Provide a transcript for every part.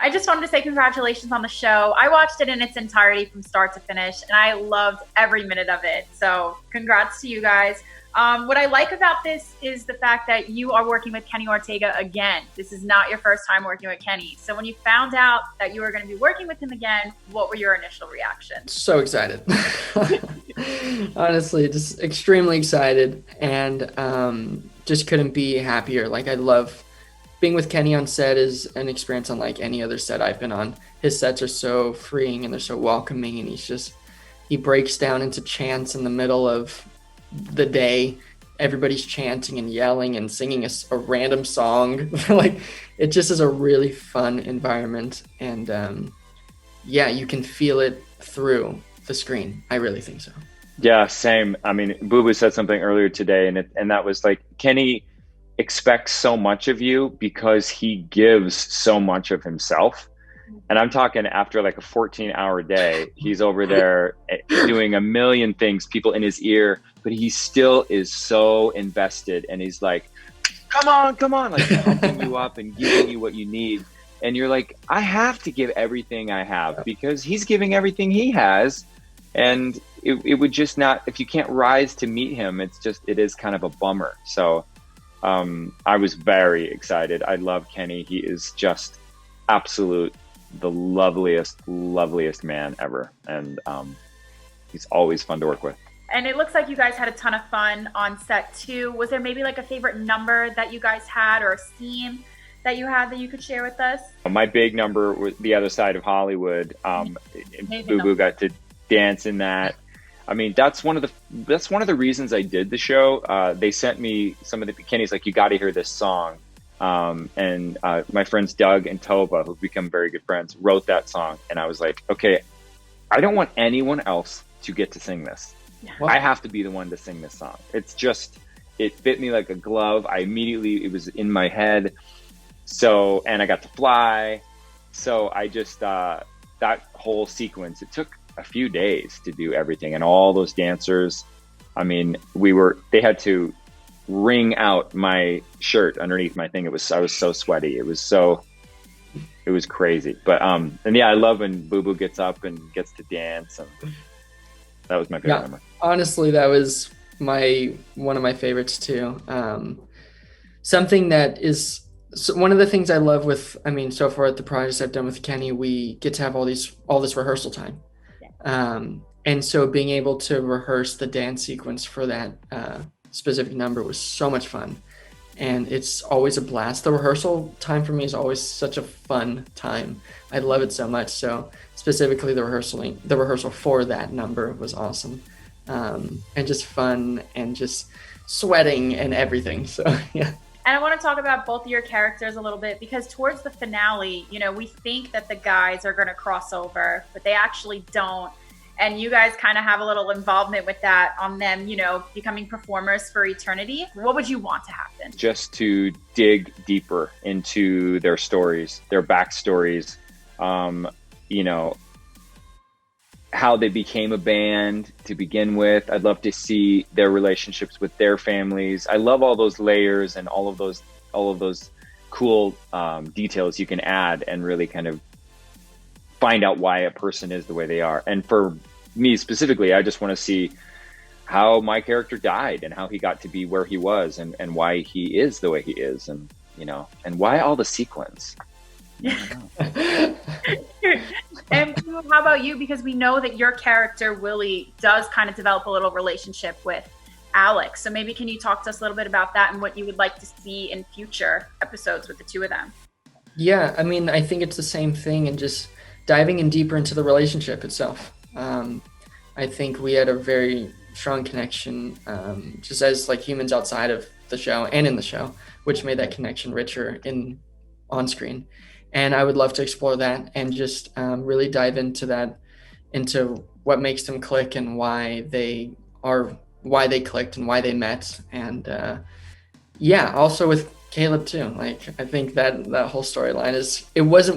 I just wanted to say congratulations on the show. I watched it in its entirety from start to finish, and I loved every minute of it. So congrats to you guys. What I like about this is the fact that you are working with Kenny Ortega again. This is not your first time working with Kenny. So when you found out that you were going to be working with him again, what were your initial reactions? So excited. Honestly, just extremely excited, and just couldn't be happier. Like, I love being with Kenny on set is an experience unlike any other set I've been on. His sets are so freeing and they're so welcoming, and he breaks down into chants in the middle of the day. Everybody's chanting and yelling and singing a random song. Like, it just is a really fun environment, and you can feel it through the screen. I really think so. Yeah, same. I mean, Booboo said something earlier today, and that was like, Kenny expects so much of you because he gives so much of himself. And I'm talking after like a 14-hour day, he's over there doing a million things, people in his ear, but he still is so invested, and he's like, come on, like pumping you up and giving you what you need. And you're like, I have to give everything I have because he's giving everything he has. And it would just not, if you can't rise to meet him, it is kind of a bummer. So I was very excited. I love Kenny. He is just the loveliest man ever. And he's always fun to work with. And it looks like you guys had a ton of fun on set too. Was there maybe like a favorite number that you guys had, or a scene that you had that you could share with us? My big number was The Other Side of Hollywood. Booboo got to dance in that. I mean, that's one of the reasons I did the show. They sent me some of Kenny's like, you got to hear this song. And my friends Doug and Tova, who've become very good friends, wrote that song. And I was like, okay, I don't want anyone else to get to sing this. Yeah. I have to be the one to sing this song. It fit me like a glove. It was in my head. So, and I got to fly. So I just, that whole sequence, it took a few days to do everything, and all those dancers. I mean, they had to wring out my shirt underneath my thing. I was so sweaty. It was crazy. But and yeah, I love when Booboo gets up and gets to dance, and that was my favorite number. Honestly, that was one of my favorites too. Something that is one of the things I love so far at the projects I've done with Kenny, we get to have all this rehearsal time. And so being able to rehearse the dance sequence for that specific number was so much fun, and it's always a blast. The rehearsal time for me is always such a fun time. I love it so much. So specifically the rehearsal for that number was awesome, and just fun and just sweating and everything. So yeah. And I want to talk about both of your characters a little bit, because towards the finale, we think that the guys are going to cross over, but they actually don't. And you guys kind of have a little involvement with that on them, becoming performers for eternity. What would you want to happen? Just to dig deeper into their stories, their backstories, how they became a band to begin with. I'd love to see their relationships with their families. I love all those layers and all of those cool details you can add and really kind of find out why a person is the way they are. And for me specifically, I just want to see how my character died and how he got to be where he was, and why he is the way he is, and and why all the sequence. And how about you? Because we know that your character, Willie, does kind of develop a little relationship with Alex. So maybe can you talk to us a little bit about that and what you would like to see in future episodes with the two of them? Yeah, I mean, I think it's the same thing, and just diving in deeper into the relationship itself. I think we had a very strong connection, just as like humans outside of the show and in the show, which made that connection richer on screen. And I would love to explore that and just really dive into that, into what makes them click and why they clicked and why they met. And also with Caleb too. Like, I think that whole storyline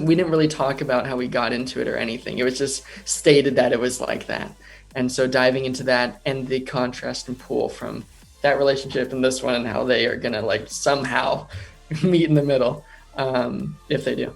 we didn't really talk about how we got into it or anything. It was just stated that it was like that. And so diving into that and the contrast and pull from that relationship and this one, and how they are gonna like somehow meet in the middle, if they do.